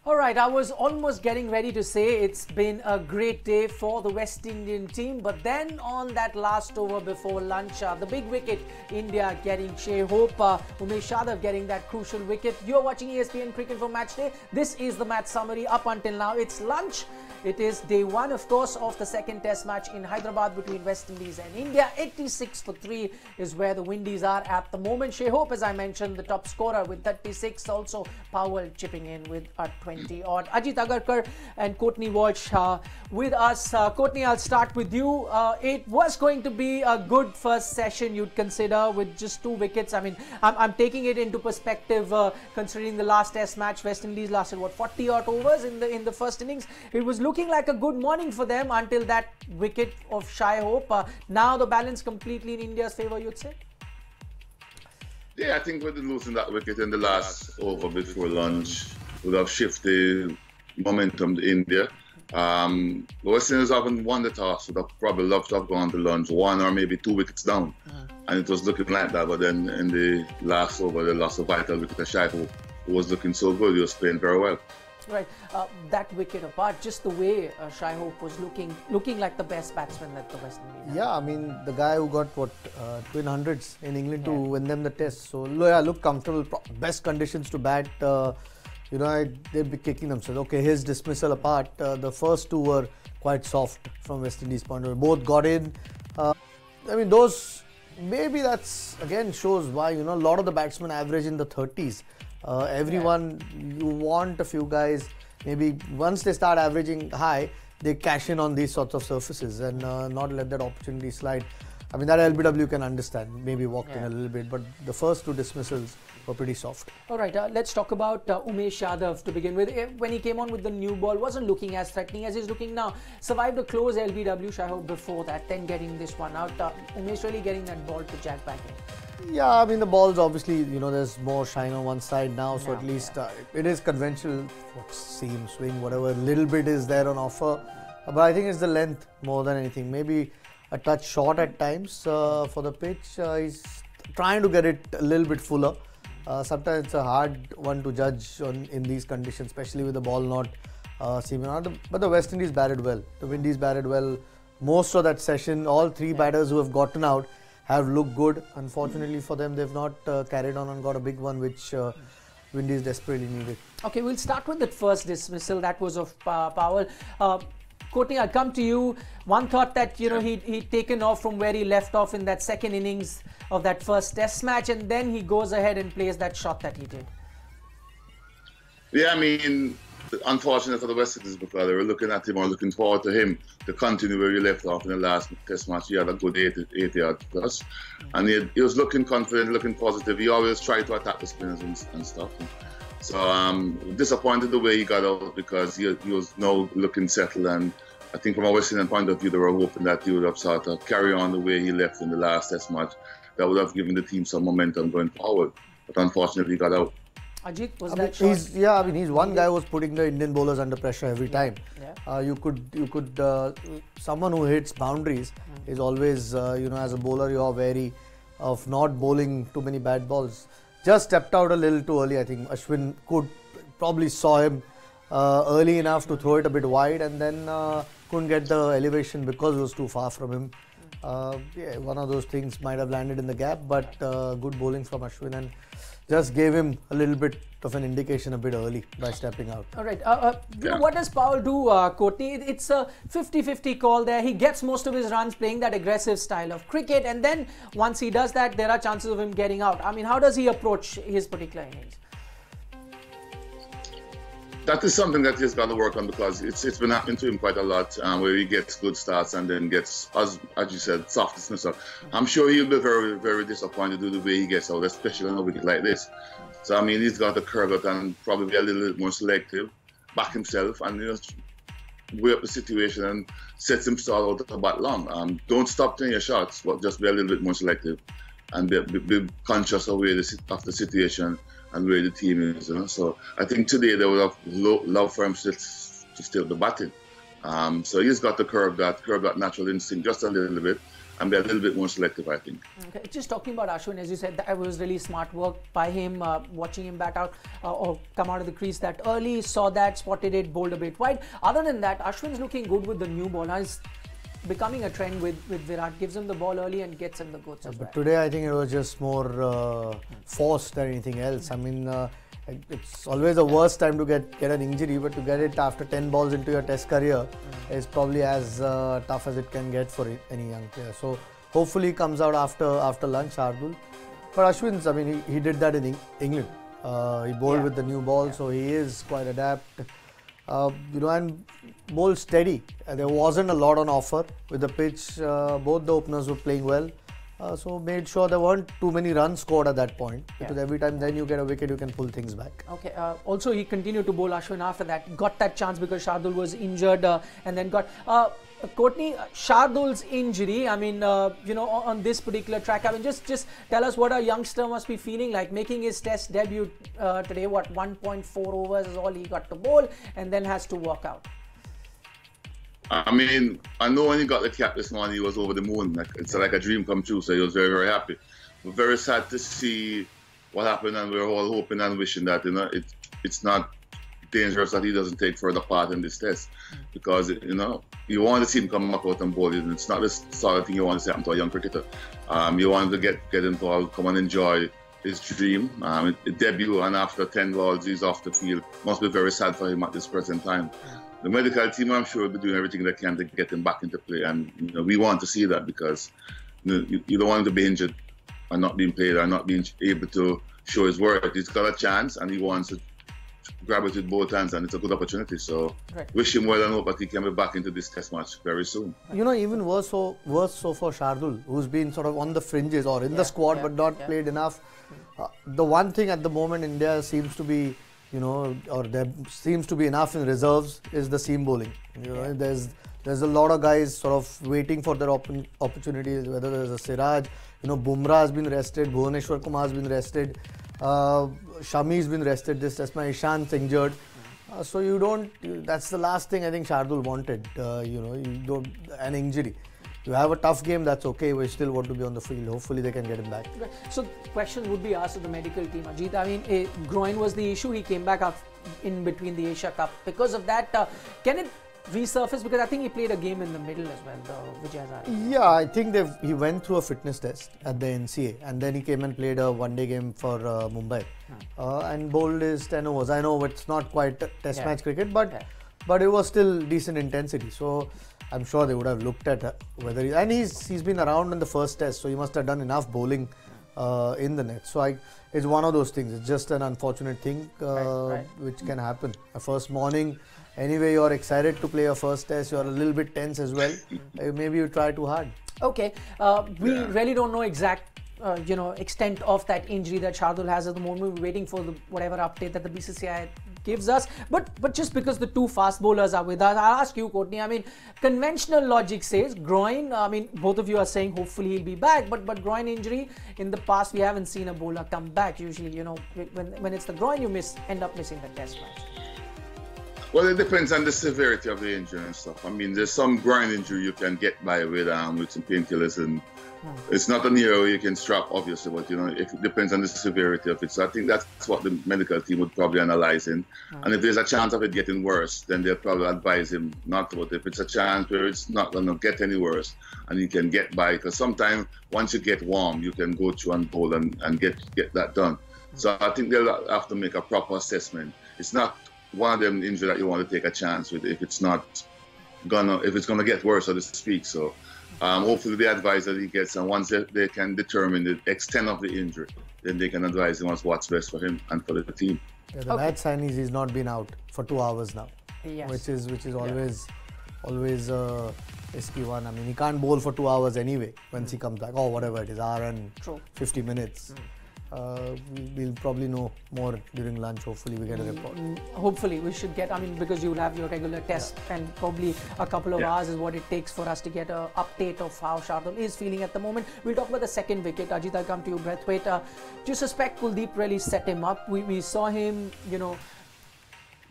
All right, I was almost getting ready to say it's been a great day for the West Indian team, but then on that last over before lunch, the big wicket, India getting Shea Hope, Umesh Yadav getting that crucial wicket. You're watching ESPN Cricinfo Match Day. This is the match summary up until now. It's lunch. It is day one, of course, of the second test match in Hyderabad between West Indies and India. 86 for 3 is where the Windies are at the moment. Shea Hope, as I mentioned, the top scorer with 36. Also, Powell chipping in with a 20 odd. Ajit Agarkar and Courtney Walsh with us. Courtney, I'll start with you. It was going to be a good first session, you'd consider, with just 2 wickets. I mean, I'm taking it into perspective, considering the last test match. West Indies lasted, what, 40 odd overs in the first innings. It was looking like a good morning for them until that wicket of Shea Hope. Now the balance completely in India's favour, you'd say? Yeah, I think with losing that wicket in the last over before lunch would have shifted momentum to India. The West Indies haven't won the toss, would have probably loved to have gone to lunch 1 or maybe 2 wickets down. And it was looking like that, but then in the last over, they lost a vital wicket to Shea Hope, who was looking so good. He was playing very well. Right, that wicket apart, just the way Shea Hope was looking like the best batsman that the West Indies had. Yeah, I mean, the guy who got, what, twin hundreds in England to win them the test. So, yeah, look comfortable, best conditions to bat. You know, they'd be kicking themselves. Okay, his dismissal apart, the first 2 were quite soft from West Indies' point of view. Both got in. I mean, those, maybe that's, again, shows why, you know, a lot of the batsmen average in the 30s. Everyone, you want a few guys, maybe once they start averaging high, they cash in on these sorts of surfaces and not let that opportunity slide. I mean, that LBW can understand, maybe walked in a little bit, but the first 2 dismissals were pretty soft. All right, let's talk about Umesh Yadav to begin with. When he came on with the new ball, wasn't looking as threatening as he's looking now. Survived a close LBW, Shea Hope before that, then getting this one out. Umesh really getting that ball to jack back in. Yeah, I mean, the balls obviously, you know, there's more shine on one side now, so at least it is conventional, seam, swing, whatever, little bit is there on offer. But I think it's the length more than anything. Maybe a touch short at times for the pitch. He's trying to get it a little bit fuller. Sometimes it's a hard one to judge in these conditions, especially with the ball not seaming out. But the West Indies batted well. The Windies batted well. Most of that session, all 3 batters who have gotten out have looked good. Unfortunately for them, they've not carried on and got a big one, which Windies desperately needed. Okay, we'll start with that first dismissal. That was of Powell. Courtney, I'll come to you. One thought that, you know, he'd taken off from where he left off in that second innings of that first test match, and then he goes ahead and plays that shot that he did. Yeah, I mean, unfortunate for the West Indies because they were looking at him or looking forward to him to continue where he left off in the last test match. He had a good 80 yard plus, and he was looking confident, looking positive. He always tried to attack the spinners and stuff. So disappointed the way he got out because he was now looking settled, and I think from a West Indian point of view, they were hoping that he would have sort of carry on the way he left in the last test match. That would have given the team some momentum going forward, but unfortunately he got out. Ajit, was that shot? Yeah, I mean, he's one guy who's putting the Indian bowlers under pressure every time. You could someone who hits boundaries is always, you know, as a bowler, you are wary of not bowling too many bad balls. Just stepped out a little too early. I think Ashwin probably saw him early enough to throw it a bit wide, and then couldn't get the elevation because it was too far from him. Yeah, one of those things might have landed in the gap, but good bowling from Ashwin and just gave him a little bit of an indication a bit early by stepping out. All right. You know, what does Powell do, Courtney? It's a 50-50 call there. He gets most of his runs playing that aggressive style of cricket, and then once he does that, there are chances of him getting out. I mean, how does he approach his particular innings? That is something that he's got to work on because it's been happening to him quite a lot, where he gets good starts and then gets, as you said, soft dismissal. I'm sure he'll be very, very disappointed with the way he gets out, especially on a wicket like this. So, I mean, he's got to curb it and probably be a little bit more selective, back himself, and just weigh up the situation and set himself out to bat long. Don't stop taking your shots, but just be a little bit more selective and be conscious of the situation and where the team is, you know. So I think today they would have loved for him to still be batting So he's got to curb that natural instinct just a little bit and be a little bit more selective, I think. Okay. Just talking about Ashwin, as you said, that was really smart work by him, watching him bat out or come out of the crease that early, saw that, spotted it, bowled a bit wide. Other than that, Ashwin's looking good with the new ball. Now he's becoming a trend with Virat, gives him the ball early and gets him the goods as well. But today I think it was just more force than anything else. I mean, it's always the worst time to get an injury, but to get it after 10 balls into your test career is probably as tough as it can get for any young player. So hopefully he comes out after lunch, Shardul. But Ashwin's, I mean, he did that in England. He bowled with the new ball, so he is quite adept. And bowled steady. There wasn't a lot on offer with the pitch. Both the openers were playing well. So made sure there weren't too many runs scored at that point, because every time then you get a wicket, you can pull things back. Okay. Also, he continued to bowl Ashwin after that. Got that chance because Shardul was injured, and then got Courtney, Shardul's injury. I mean, on this particular track. I mean, just tell us what a youngster must be feeling like making his Test debut today. What 1.4 overs is all he got to bowl, and then has to walk out. I mean, I know when he got the cap this morning, he was over the moon. It's like a dream come true, so he was very, very happy. But very sad to see what happened, and we're all hoping and wishing that it's not dangerous, that he doesn't take further part in this test, because you want to see him come back out and bowl. It's not the sort of thing you want to see happen to a young cricketer. You want to get involved, come and enjoy his dream. Debut, and after 10 balls, he's off the field. Must be very sad for him at this present time. The medical team, I'm sure, will be doing everything they can to get him back into play, and we want to see that, because you don't want him to be injured and not being played or not being able to show his worth. He's got a chance, and he wants to grab it with both hands, and it's a good opportunity. So wish him well and hope that he can be back into this test match very soon. Even worse so for Shardul, who's been sort of on the fringes or in the squad but not played enough. The one thing at the moment India seems to be, or there seems to be enough in reserves, is the seam bowling. There's a lot of guys sort of waiting for their opportunities, whether there's a Siraj, Bumrah has been rested, Bhuvaneshwar Kumar has been rested, Shami's been rested this test match, Ishant's injured. So that's the last thing I think Shardul wanted, an injury. You have a tough game, that's okay, we still want to be on the field. Hopefully they can get him back. So question would be asked of the medical team. Ajit, I mean, groin was the issue. He came back up in between the Asia Cup. Because of that, can it resurface? Because I think he played a game in the middle as well, Vijay Hazare. Yeah, I think he went through a fitness test at the NCA, and then he came and played a one-day game for Mumbai and bowled his 10 overs. I know it's not quite test match cricket, but it was still decent intensity. So I'm sure they would have looked at whether he's been around in the first test, so he must have done enough bowling in the net. So it's one of those things. It's just an unfortunate thing which can happen. A first morning, anyway, you're excited to play your first test. You're a little bit tense as well. Maybe you try too hard. Okay, we really don't know exact extent of that injury that Shardul has at the moment. We're waiting for whatever update that the BCCI gives us. But just because the two fast bowlers are with us, I'll ask you, Courtney. I mean, conventional logic says groin. I mean, both of you are saying hopefully he'll be back. But groin injury, in the past we haven't seen a bowler come back. Usually, when it's the groin, you end up missing the test match. Well, it depends on the severity of the injury and stuff. I mean, there's some groin injury you can get by with some painkillers, and it's not an area you can strap, obviously, but it depends on the severity of it. So I think that's what the medical team would probably analyze in. And if there's a chance of it getting worse, then they'll probably advise him not to. But if it's a chance where it's not going to get any worse and he can get by, because sometimes once you get warm, you can go through and bowl and get that done. So I think they'll have to make a proper assessment. It's not one of them injuries that you want to take a chance with if it's gonna get worse, so to speak. So hopefully they advise that he gets, and once they can determine the extent of the injury, then they can advise him on what's best for him and for the team. Yeah, the bad sign is he's not been out for 2 hours now, which is always a risky one. I mean, he can't bowl for 2 hours anyway once he comes back, or whatever it is, hour and 50 minutes. We'll probably know more during lunch. Hopefully we get a report. Hopefully we should get, because you'll have your regular test and probably a couple of hours is what it takes for us to get an update of how Shardul is feeling at the moment. We'll talk about the second wicket. Ajit, I'll come to you. Braithwaite, do you suspect Kuldeep really set him up? We saw him,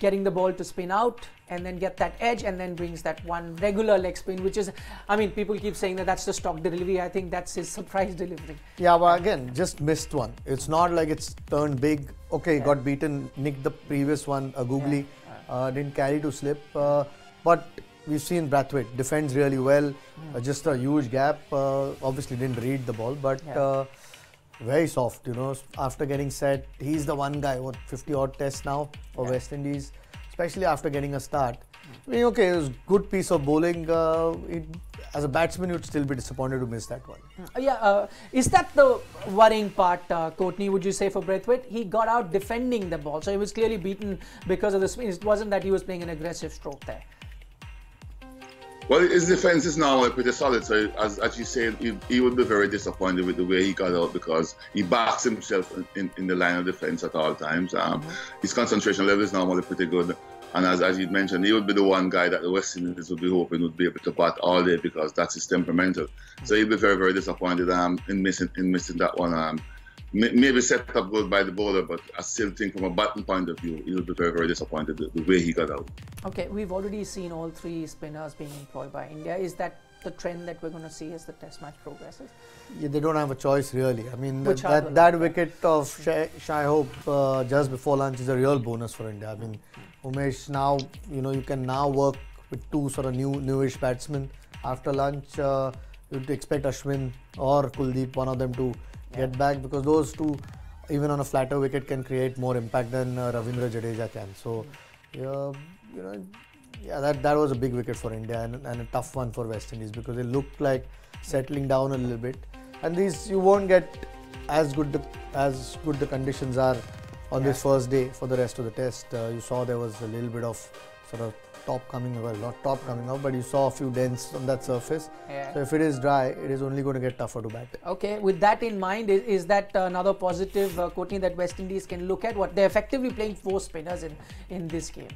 getting the ball to spin out and then get that edge and then brings that one regular leg spin, which is, I mean, people keep saying that that's the stock delivery. I think that's his surprise delivery. Yeah, but again, just missed one. It's not like it's turned big. Okay, got beaten, nicked the previous one, a googly, didn't carry to slip. But we've seen Brathwaite defends really well, just a huge gap. Obviously didn't read the ball, but very soft, you know. After getting set, he's the one guy, 50 odd tests now for West Indies, especially after getting a start. I mean, okay, it was good piece of bowling. As a batsman, you'd still be disappointed to miss that one. Is that the worrying part, Courtney, would you say, for Brathwaite? He got out defending the ball, so he was clearly beaten because of the spin. It wasn't that he was playing an aggressive stroke there. Well, his defense is normally pretty solid, so as you said, he would be very disappointed with the way he got out because he backs himself in the line of defense at all times. His concentration level is normally pretty good, and as you mentioned, he would be the one guy that the West Indies would be hoping would be able to bat all day because that's his temperamental. So he'd be very, very disappointed in missing that one. Maybe set up good by the bowler, but I still think from a batting point of view, he'll be very, very disappointed the way he got out. Okay, we've already seen all three spinners being employed by India. Is that the trend that we're going to see as the test match progresses? Yeah, they don't have a choice really. I mean, that wicket of Shai Hope just before lunch is a real bonus for India. I mean, Umesh, now, you know, you can now work with two sort of newish batsmen after lunch. You'd expect Ashwin or Kuldeep, one of them to get back, because those two, even on a flatter wicket, can create more impact than Ravindra Jadeja can. So, that was a big wicket for India and a tough one for West Indies because they looked like settling down a little bit. And these, you won't get as good the conditions are on this first day for the rest of the test. You saw there was a little bit of sort of top coming, well, not top coming out, but you saw a few dents on that surface. So if it is dry, it is only going to get tougher to bat. Okay, with that in mind, is that another positive, Courtney, that West Indies can look at? What they're effectively playing 4 spinners in this game.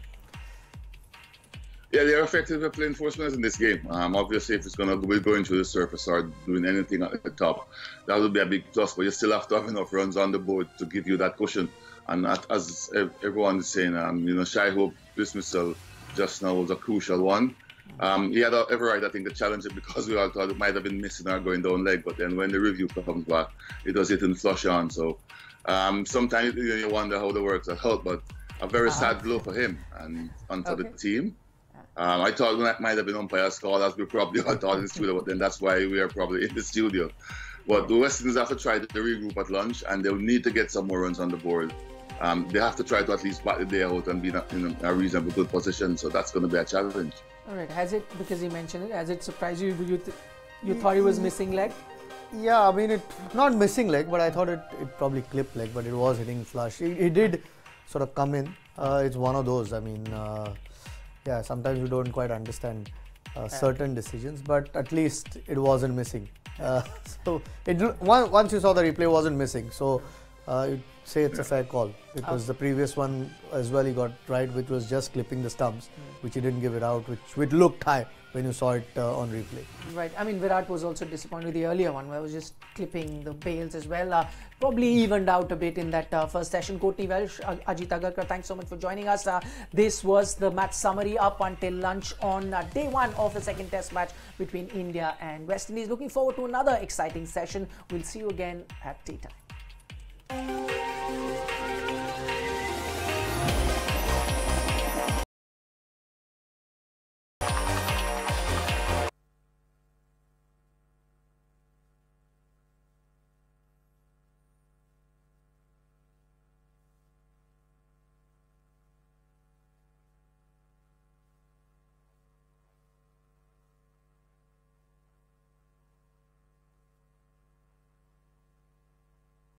Yeah, they're effectively playing 4 spinners in this game. Obviously, if it's going to be going through the surface or doing anything at the top, that would be a big plus. But you still have to have enough runs on the board to give you that cushion. And as everyone is saying, Shai Hope dismissal just now was a crucial one. He had every right, I think, to challenge it because we all thought it might have been missing or going down leg. But then when the review comes back, it was hitting flush on. So sometimes you wonder how the works out. But a very sad blow for him and for the team. I thought that might have been umpire's call, as we probably all thought in the studio, but then that's why we are probably in the studio. But the West Indies have to try to regroup at lunch, and they'll need to get some more runs on the board. They have to try to at least bat the day out and be in a reasonably good position, so that's going to be a challenge. All right, has it, because you mentioned it, has it surprised you? You thought he was missing leg? Yeah, I mean, not missing leg, but I thought it probably clipped leg, but it was hitting flush. He did sort of come in. It's one of those, I mean, sometimes you don't quite understand certain decisions, but at least it wasn't missing. So once you saw the replay, it wasn't missing. So you'd say it's a fair call, because the previous one as well he got right, which was just clipping the stumps, which he didn't give it out, which looked high when you saw it on replay. Right. I mean, Virat was also disappointed with the earlier one, where it was just clipping the bails as well. Probably evened out a bit in that first session. Courtney Welsh, Ajit Agarkar, thanks so much for joining us. This was the match summary up until lunch on day 1 of the second test match between India and West Indies. Looking forward to another exciting session. We'll see you again at tea time.